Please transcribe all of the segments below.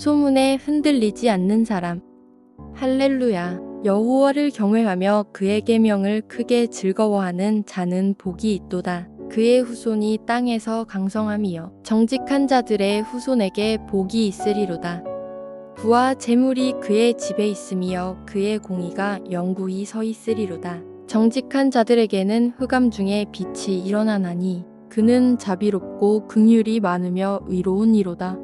소문에 흔들리지 않는 사람. 할렐루야. 여호와를 경외하며 그의 계명을 크게 즐거워하는 자는 복이 있도다. 그의 후손이 땅에서 강성함이여 정직한 자들의 후손에게 복이 있으리로다. 부와 재물이 그의 집에 있으며 그의 공의가 영구히 서 있으리로다. 정직한 자들에게는 흑암 중에 빛이 일어나나니 그는 자비롭고 긍휼이 많으며 의로운 이로다.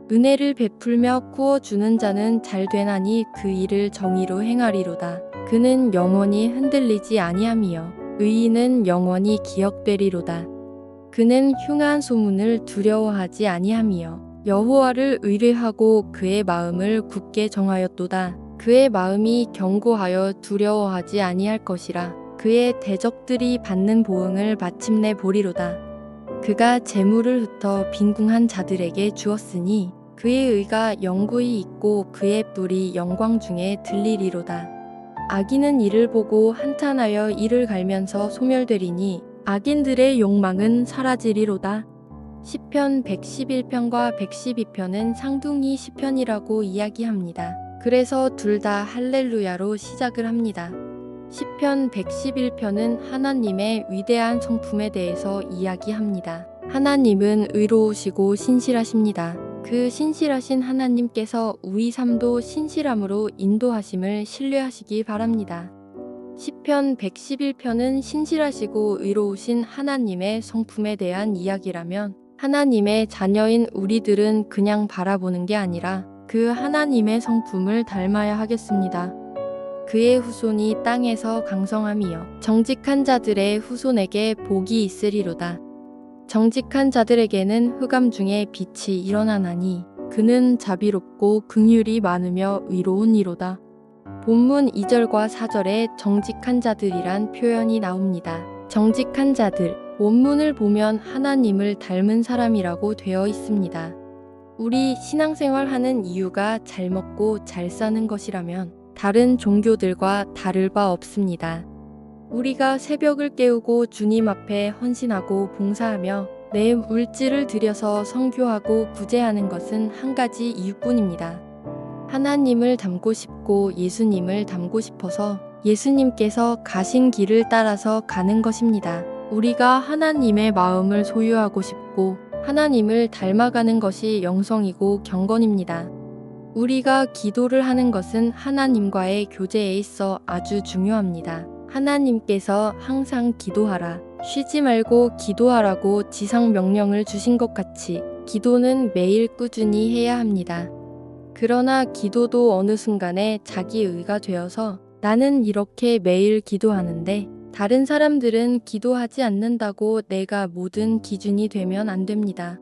은혜를 베풀며 구워주는 자는 잘 되나니 그 일을 정의로 행하리로다. 그는 영원히 흔들리지 아니하며 의인은 영원히 기억되리로다. 그는 흉한 소문을 두려워하지 아니하며 여호와를 의뢰하고 그의 마음을 굳게 정하였도다. 그의 마음이 견고하여 두려워하지 아니할 것이라. 그의 대적들이 받는 보응을 마침내 보리로다. 그가 재물을 흩어 빈궁한 자들에게 주었으니 그의 의가 영구히 있고 그의 뿔이 영광 중에 들리리로다. 악인은 이를 보고 한탄하여 이를 갈면서 소멸되리니 악인들의 욕망은 사라지리로다. 시편 111편과 112편은 상둥이 시편이라고 이야기합니다. 그래서 둘 다 할렐루야로 시작을 합니다. 시편 111편은 하나님의 위대한 성품에 대해서 이야기합니다. 하나님은 의로우시고 신실하십니다. 그 신실하신 하나님께서 우리 삶도 신실함으로 인도하심을 신뢰하시기 바랍니다. 시편 111편은 신실하시고 의로우신 하나님의 성품에 대한 이야기라면 하나님의 자녀인 우리들은 그냥 바라보는 게 아니라 그 하나님의 성품을 닮아야 하겠습니다. 그의 후손이 땅에서 강성함이여 정직한 자들의 후손에게 복이 있으리로다. 정직한 자들에게는 흑암 중에 빛이 일어나나니 그는 자비롭고 긍휼이 많으며 의로운 이로다. 본문 2절과 4절에 정직한 자들이란 표현이 나옵니다. 정직한 자들, 원문을 보면 하나님을 닮은 사람이라고 되어 있습니다. 우리 신앙생활 하는 이유가 잘 먹고 잘 사는 것이라면 다른 종교들과 다를 바 없습니다. 우리가 새벽을 깨우고 주님 앞에 헌신하고 봉사하며 내 물질을 들여서 선교하고 구제하는 것은 한 가지 이유뿐입니다. 하나님을 닮고 싶고 예수님을 닮고 싶어서 예수님께서 가신 길을 따라서 가는 것입니다. 우리가 하나님의 마음을 소유하고 싶고 하나님을 닮아가는 것이 영성이고 경건입니다. 우리가 기도를 하는 것은 하나님과의 교제에 있어 아주 중요합니다. 하나님께서 항상 기도하라, 쉬지 말고 기도하라고 지상 명령을 주신 것 같이 기도는 매일 꾸준히 해야 합니다. 그러나 기도도 어느 순간에 자기 의가 되어서 나는 이렇게 매일 기도하는데 다른 사람들은 기도하지 않는다고 내가 모든 기준이 되면 안 됩니다.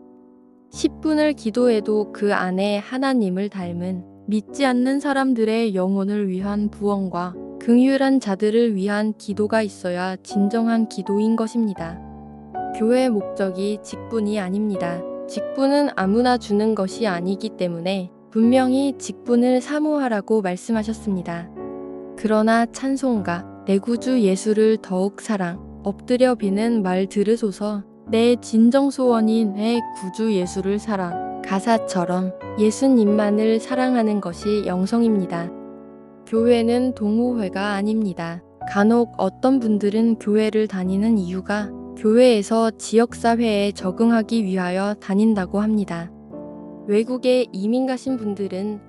10분을 기도해도 그 안에 하나님을 닮은 믿지 않는 사람들의 영혼을 위한 부원과 긍휼한 자들을 위한 기도가 있어야 진정한 기도인 것입니다. 교회의 목적이 직분이 아닙니다. 직분은 아무나 주는 것이 아니기 때문에 분명히 직분을 사모하라고 말씀하셨습니다. 그러나 찬송가 내 구주 예수를 더욱 사랑 엎드려 비는 말 들으소서 내 진정 소원인 내 구주 예수를 사랑 가사처럼 예수님만을 사랑하는 것이 영성입니다. 교회는 동호회가 아닙니다. 간혹 어떤 분들은 교회를 다니는 이유가 교회에서 지역사회에 적응하기 위하여 다닌다고 합니다. 외국에 이민 가신 분들은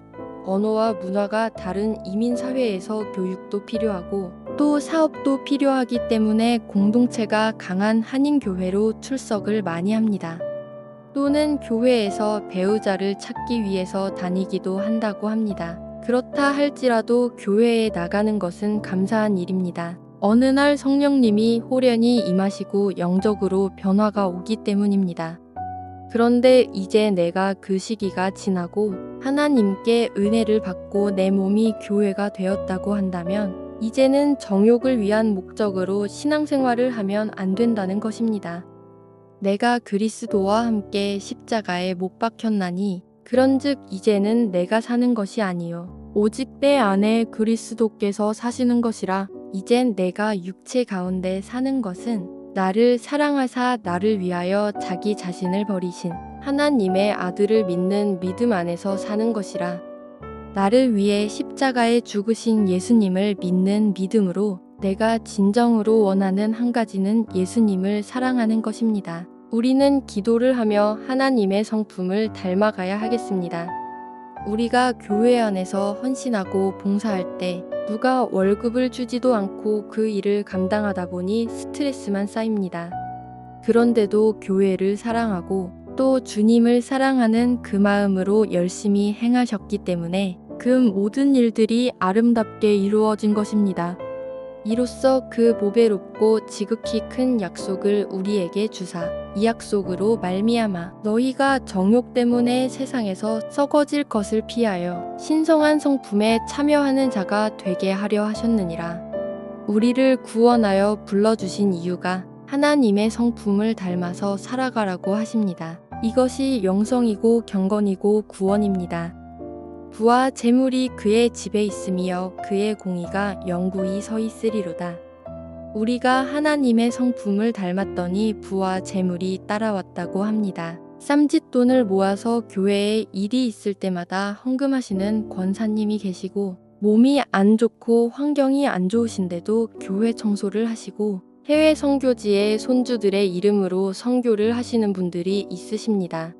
언어와 문화가 다른 이민사회에서 교육도 필요하고 또 사업도 필요하기 때문에 공동체가 강한 한인교회로 출석을 많이 합니다. 또는 교회에서 배우자를 찾기 위해서 다니기도 한다고 합니다. 그렇다 할지라도 교회에 나가는 것은 감사한 일입니다. 어느 날 성령님이 호련히 임하시고 영적으로 변화가 오기 때문입니다. 그런데 이제 내가 그 시기가 지나고 하나님께 은혜를 받고 내 몸이 교회가 되었다고 한다면 이제는 정욕을 위한 목적으로 신앙생활을 하면 안 된다는 것입니다. 내가 그리스도와 함께 십자가에 못 박혔나니 그런즉 이제는 내가 사는 것이 아니요 오직 내 안에 그리스도께서 사시는 것이라. 이젠 내가 육체 가운데 사는 것은 나를 사랑하사 나를 위하여 자기 자신을 버리신 하나님의 아들을 믿는 믿음 안에서 사는 것이라. 나를 위해 십자가에 죽으신 예수님을 믿는 믿음으로 내가 진정으로 원하는 한 가지는 예수님을 사랑하는 것입니다. 우리는 기도를 하며 하나님의 성품을 닮아가야 하겠습니다. 우리가 교회 안에서 헌신하고 봉사할 때 누가 월급을 주지도 않고 그 일을 감당하다 보니 스트레스만 쌓입니다. 그런데도 교회를 사랑하고 또 주님을 사랑하는 그 마음으로 열심히 행하셨기 때문에 그 모든 일들이 아름답게 이루어진 것입니다. 이로써 그 보배롭고 지극히 큰 약속을 우리에게 주사 이 약속으로 말미암아 너희가 정욕 때문에 세상에서 썩어질 것을 피하여 신성한 성품에 참여하는 자가 되게 하려 하셨느니라. 우리를 구원하여 불러주신 이유가 하나님의 성품을 닮아서 살아가라고 하십니다. 이것이 영성이고 경건이고 구원입니다. 부와 재물이 그의 집에 있으며 그의 공의가 영구히 서 있으리로다. 우리가 하나님의 성품을 닮았더니 부와 재물이 따라왔다고 합니다. 쌈짓돈을 모아서 교회에 일이 있을 때마다 헌금하시는 권사님이 계시고 몸이 안 좋고 환경이 안 좋으신데도 교회 청소를 하시고 해외 선교지에 손주들의 이름으로 선교를 하시는 분들이 있으십니다.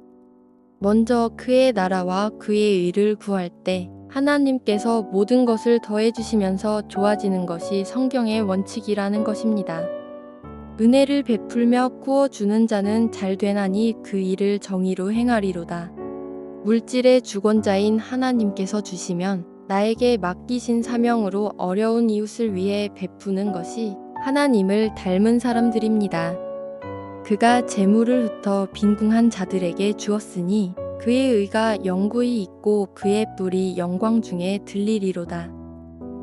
먼저 그의 나라와 그의 의를 구할 때 하나님께서 모든 것을 더해 주시면서 좋아지는 것이 성경의 원칙이라는 것입니다. 은혜를 베풀며 구워주는 자는 잘 되나니 그 일을 정의로 행하리로다. 물질의 주권자인 하나님께서 주시면 나에게 맡기신 사명으로 어려운 이웃을 위해 베푸는 것이 하나님을 닮은 사람들입니다. 그가 재물을 흩어 빈궁한 자들에게 주었으니 그의 의가 영구히 있고 그의 뿔이 영광 중에 들리리로다.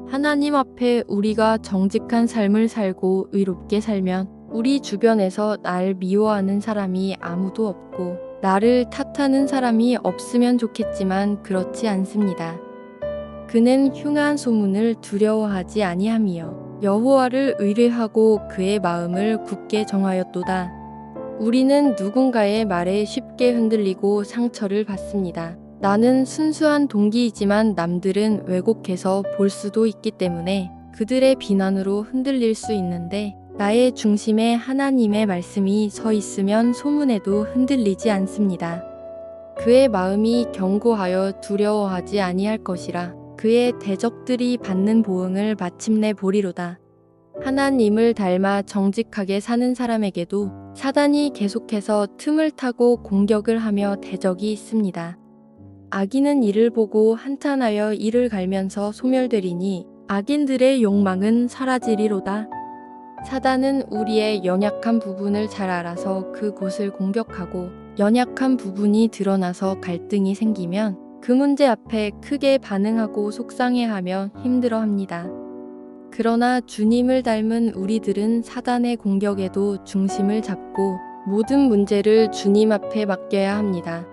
하나님 앞에 우리가 정직한 삶을 살고 의롭게 살면 우리 주변에서 날 미워하는 사람이 아무도 없고 나를 탓하는 사람이 없으면 좋겠지만 그렇지 않습니다. 그는 흉한 소문을 두려워하지 아니하며 여호와를 의뢰하고 그의 마음을 굳게 정하였도다. 우리는 누군가의 말에 쉽게 흔들리고 상처를 받습니다. 나는 순수한 동기이지만 남들은 왜곡해서 볼 수도 있기 때문에 그들의 비난으로 흔들릴 수 있는데 나의 중심에 하나님의 말씀이 서 있으면 소문에도 흔들리지 않습니다. 그의 마음이 견고하여 두려워하지 아니할 것이라 그의 대적들이 받는 보응을 마침내 보리로다. 하나님을 닮아 정직하게 사는 사람에게도 사단이 계속해서 틈을 타고 공격을 하며 대적이 있습니다. 악인은 이를 보고 한탄하여 이를 갈면서 소멸되리니 악인들의 욕망은 사라지리로다. 사단은 우리의 연약한 부분을 잘 알아서 그곳을 공격하고 연약한 부분이 드러나서 갈등이 생기면 그 문제 앞에 크게 반응하고 속상해하며 힘들어합니다. 그러나 주님을 닮은 우리들은 사단의 공격에도 중심을 잡고 모든 문제를 주님 앞에 맡겨야 합니다.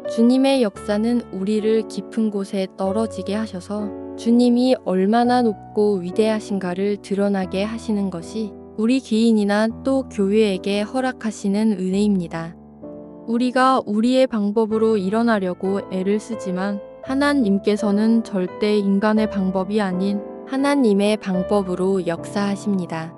주님의 역사는 우리를 깊은 곳에 떨어지게 하셔서 주님이 얼마나 높고 위대하신가를 드러나게 하시는 것이 우리 개인이나 또 교회에게 허락하시는 은혜입니다. 우리가 우리의 방법으로 일어나려고 애를 쓰지만 하나님께서는 절대 인간의 방법이 아닌 하나님의 방법으로 역사하십니다.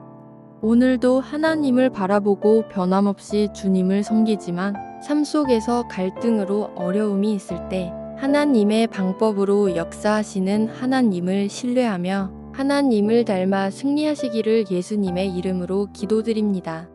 오늘도 하나님을 바라보고 변함없이 주님을 섬기지만 삶 속에서 갈등으로 어려움이 있을 때 하나님의 방법으로 역사하시는 하나님을 신뢰하며 하나님을 닮아 승리하시기를 예수님의 이름으로 기도드립니다.